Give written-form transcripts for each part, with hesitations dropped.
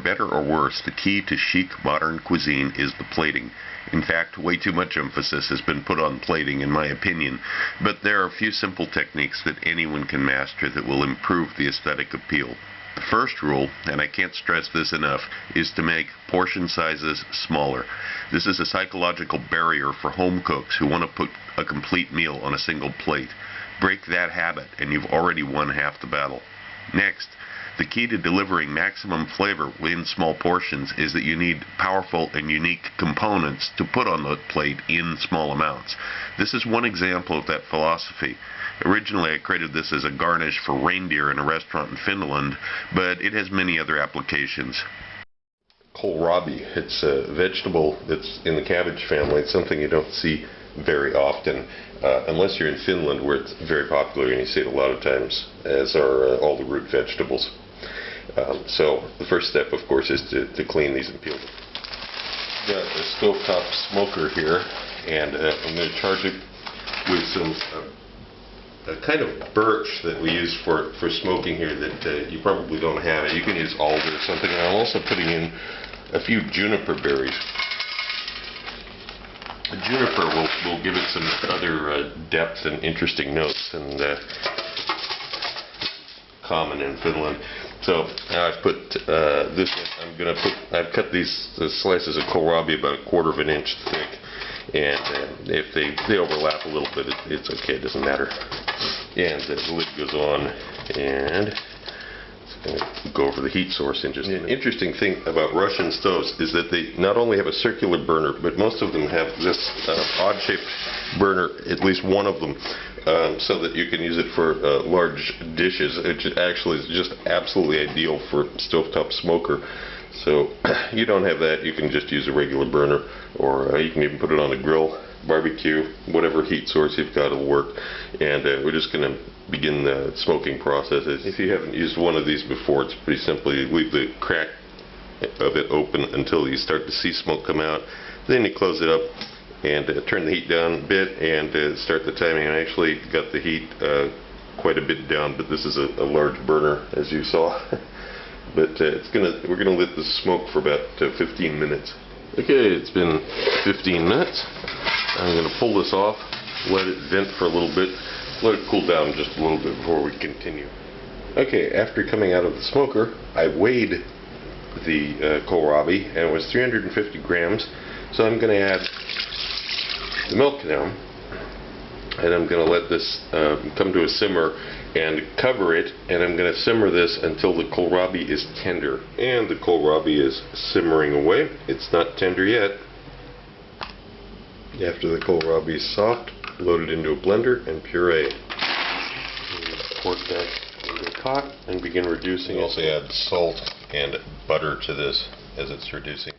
better or worse, the key to chic modern cuisine is the plating. In fact, way too much emphasis has been put on plating, in my opinion, but there are a few simple techniques that anyone can master that will improve the aesthetic appeal. The first rule, and I can't stress this enough, is to make portion sizes smaller. This is a psychological barrier for home cooks who want to put a complete meal on a single plate. Break that habit, and you've already won half the battle. Next, the key to delivering maximum flavor within small portions is that you need powerful and unique components to put on the plate in small amounts. This is one example of that philosophy. Originally, I created this as a garnish for reindeer in a restaurant in Finland, but it has many other applications. Kohlrabi, it's a vegetable that's in the cabbage family. It's something you don't see very often, unless you're in Finland, where it's very popular and you see it a lot of times, as are all the root vegetables. So the first step, of course, is to clean these and peel them. Got a stovetop smoker here, and I'm going to charge it with some a kind of birch that we use for smoking here that you probably don't have. You can use alder or something, and I'm also putting in a few juniper berries. The juniper will give it some other depth and interesting notes, and common in Finland. So now I've put this. I've cut these slices of kohlrabi about 1/4 of an inch thick, and if they overlap a little bit, it's okay. It doesn't matter. And the lid goes on, and it's going to go over the heat source in just a minute. An interesting thing about Russian stoves is that they not only have a circular burner, but most of them have this odd-shaped burner, at least one of them, so that you can use it for large dishes. It actually is just absolutely ideal for stovetop smoker. So you don't have that, you can just use a regular burner, or you can even put it on a grill, barbecue, whatever heat source you've got will work. And we're just going to begin the smoking process. If you haven't used one of these before, it's pretty simple. You leave the crack of it open until you start to see smoke come out. Then you close it up and turn the heat down a bit and start the timing. I actually got the heat quite a bit down, but this is a large burner, as you saw. But we're gonna let this smoke for about 15 minutes. Okay, it's been 15 minutes. I'm gonna pull this off, let it vent for a little bit, let it cool down just a little bit before we continue. Okay, after coming out of the smoker, I weighed the kohlrabi, and it was 350 grams. So I'm gonna add the milk now, and I'm gonna let this come to a simmer and cover it, and I'm going to simmer this until the kohlrabi is tender. And the kohlrabi is simmering away. It's not tender yet. After the kohlrabi is soft, load it into a blender and puree. Pour it back into a pot and begin reducing it. Also add salt and butter to this as it's reducing.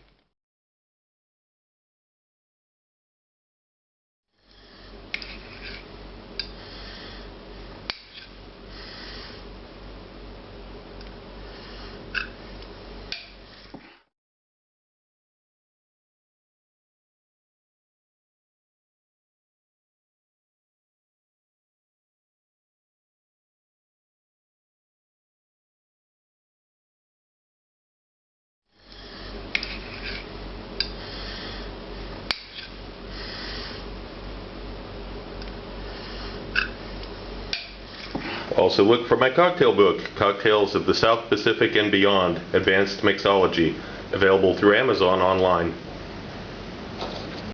Also look for my cocktail book, Cocktails of the South Pacific and Beyond, Advanced Mixology, available through Amazon online.